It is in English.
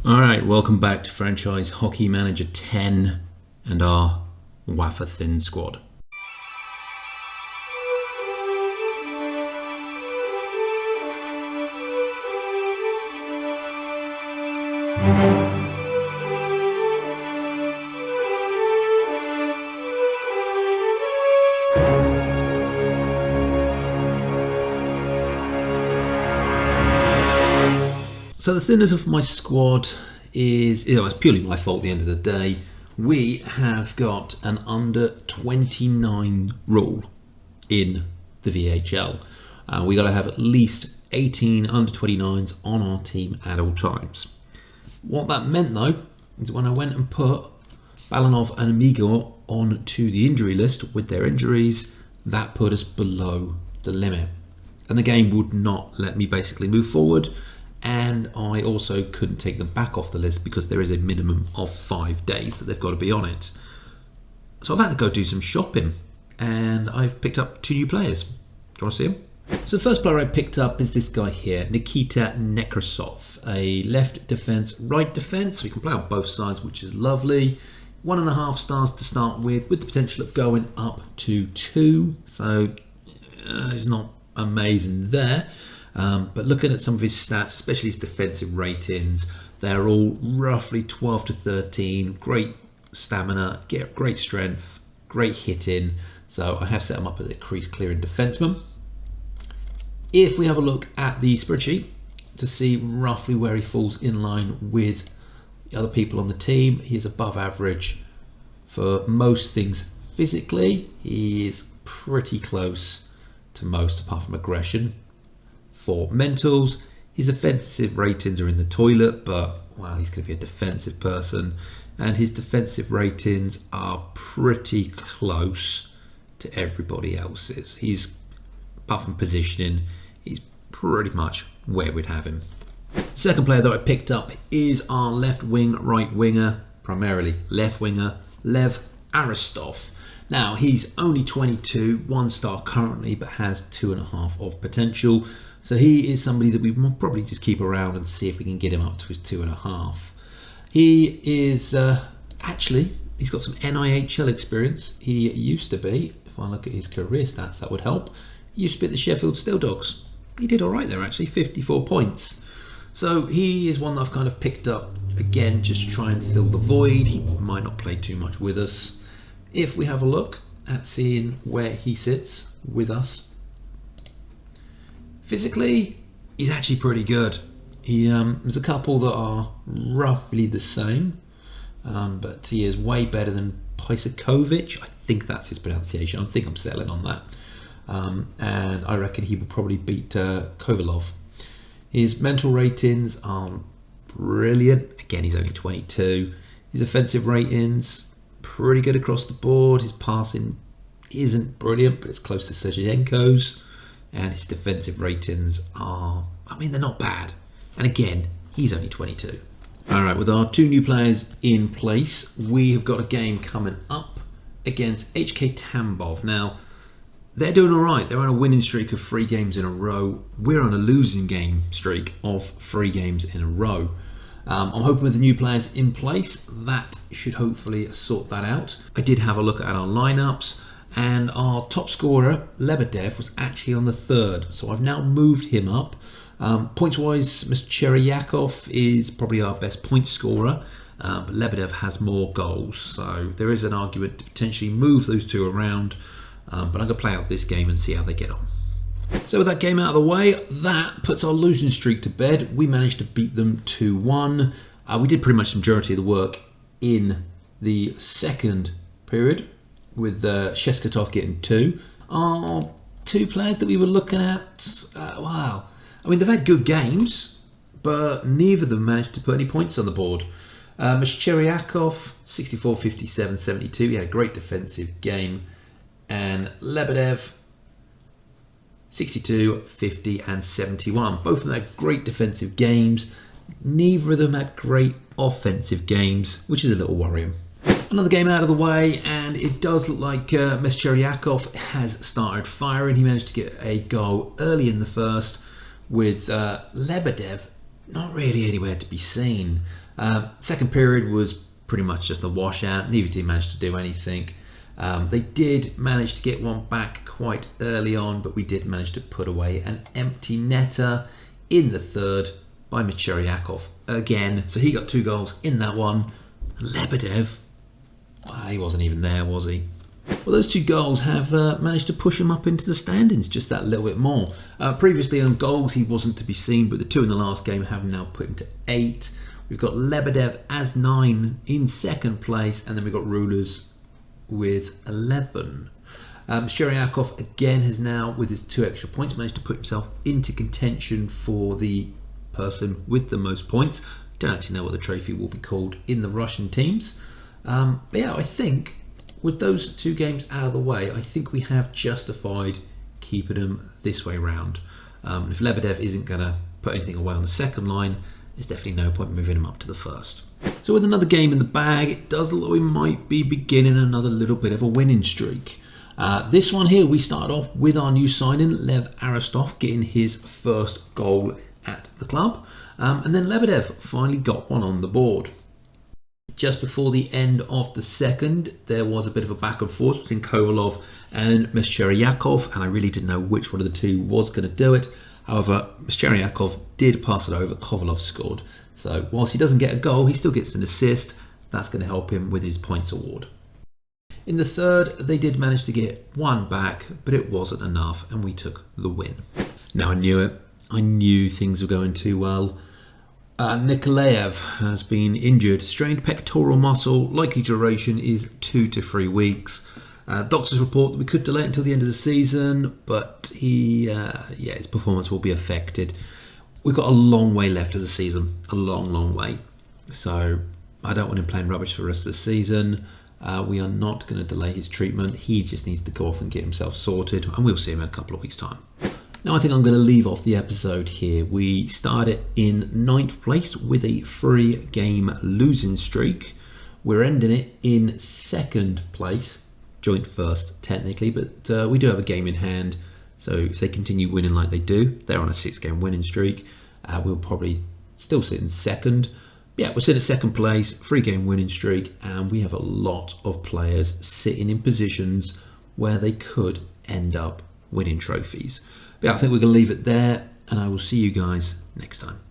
Alright, welcome back to Franchise Hockey Manager 10 and our Wafer thin squad. So the thinness of my squad is, it's purely my fault at the end of the day. We have got an under 29 rule in the VHL. We got to have at least 18 under 29s on our team at all times. What that meant though, is when I went and put Balanov and Amigo onto the injury list with their injuries, that put us below the limit. And the game would not let me basically move forward. And I also couldn't take them back off the list because there is a minimum of 5 days that they've got to be on it. So I've had to go do some shopping and I've picked up 2 new players. Do you want to see them? So the first player I picked up is this guy here, Nikita Nekrasov, a left defense, right defense. So he can play on both sides, which is lovely. 1.5 stars to start with the potential of going up to 2. So it's not amazing there. But looking at some of his stats, especially his defensive ratings, they're all roughly 12 to 13. Great stamina, great strength, great hitting. So I have set him up as a crease clearing defenseman. If we have a look at the spreadsheet to see roughly where he falls in line with the other people on the team, he is above average for most things physically. He is pretty close to most apart from aggression. For mentals, his offensive ratings are in the toilet, but well, he's going to be a defensive person, and his defensive ratings are pretty close to everybody else's. He's, apart from positioning, he's pretty much where we'd have him. Second player that I picked up is our left wing, right winger, primarily left winger, Lev Aristov. Now, he's only 22, 1 star currently, but has 2.5 of potential. So he is somebody that we will probably just keep around and see if we can get him up to his 2.5. He is, actually, he's got some NIHL experience. He used to be, if I look at his career stats, that would help. He used to be at the Sheffield Steel Dogs. He did all right there, actually, 54 points. So he is one that I've kind of picked up, again, just to try and fill the void. He might not play too much with us. If we have a look at seeing where he sits with us, physically, he's actually pretty good. There's a couple that are roughly the same, but he is way better than Pysakovic. I think that's his pronunciation. I think I'm settling on that. And I reckon he will probably beat Kovalov. His mental ratings are brilliant. Again, he's only 22. His offensive ratings, pretty good across the board. His passing isn't brilliant, but it's close to Sergeyenko's. And his defensive ratings are, they're not bad. And again, he's only 22. All right, with our 2 new players in place, we have got a game coming up against HK Tambov. Now, they're doing all right. They're on a winning streak of 3 games in a row. We're on a losing game streak of 3 games in a row. I'm hoping with the new players in place, that should hopefully sort that out. I did have a look at our lineups. And our top scorer, Lebedev, was actually on the 3rd. So I've now moved him up. Points-wise, Mr. Cheryakov is probably our best point scorer. But Lebedev has more goals. So there is an argument to potentially move those 2 around. But I'm going to play out this game and see how they get on. So with that game out of the way, that puts our losing streak to bed. We managed to beat them 2-1. We did pretty much the majority of the work in the second period, with Sheskatov getting 2. Our 2 players that we were looking at, wow. They've had good games, but neither of them managed to put any points on the board. Cheryakov, 64, 57, 72. He had a great defensive game. And Lebedev, 62, 50, and 71. Both of them had great defensive games. Neither of them had great offensive games, which is a little worrying. Another game out of the way, and it does look like Cheryakov has started firing. He managed to get a goal early in the first, with Lebedev not really anywhere to be seen. Second period was pretty much just a washout. Neither team managed to do anything. They did manage to get one back quite early on, but we did manage to put away an empty netter in the third by Micheriakov again. So he got 2 goals in that one. Lebedev, he wasn't even there, was he? Well, those 2 goals have managed to push him up into the standings just that little bit more. Previously on goals he wasn't to be seen, but the 2 in the last game have now put him to 8. We've got Lebedev as 9 in second place, and then we've got Rulers with 11. Micheriakov again has now, with his 2 extra points, managed to put himself into contention for the person with the most points. Don't actually know what the trophy will be called in the Russian teams. But yeah, I think with those 2 games out of the way, I think we have justified keeping them this way round. If Lebedev isn't going to put anything away on the second line, there's definitely no point moving him up to the first. So with another game in the bag, it does look like we might be beginning another little bit of a winning streak. This one here, we started off with our new signing, Lev Aristov, getting his first goal at the club. And then Lebedev finally got one on the board. Just before the end of the second, there was a bit of a back and forth between Kovalov and Micheriakov, and I really didn't know which one of the 2 was going to do it. However, Micheriakov did pass it over, Kovalov scored. So whilst he doesn't get a goal, he still gets an assist. That's going to help him with his points award. In the third, they did manage to get 1 back, but it wasn't enough, and we took the win. Now I knew it. I knew things were going too well. Nikolaev has been injured, strained pectoral muscle, likely duration is 2 to 3 weeks. Doctors report that we could delay it until the end of the season, but his performance will be affected. We've got a long way left of the season, a long way. So I don't want him playing rubbish for the rest of the season. We are not going to delay his treatment. He just needs to go off and get himself sorted, and we'll see him in a couple of weeks' time. Now I think I'm going to leave off the episode here. We started in 9th place with a 3-game losing streak. We're ending it in 2nd place, joint first technically, but we do have a game in hand. So if they continue winning like they do, they're on a 6-game winning streak. We'll probably still sit in 2nd. Yeah, we're sitting at 2nd place, 3-game winning streak, and we have a lot of players sitting in positions where they could end up winning trophies. But yeah, I think we're going to leave it there, and I will see you guys next time.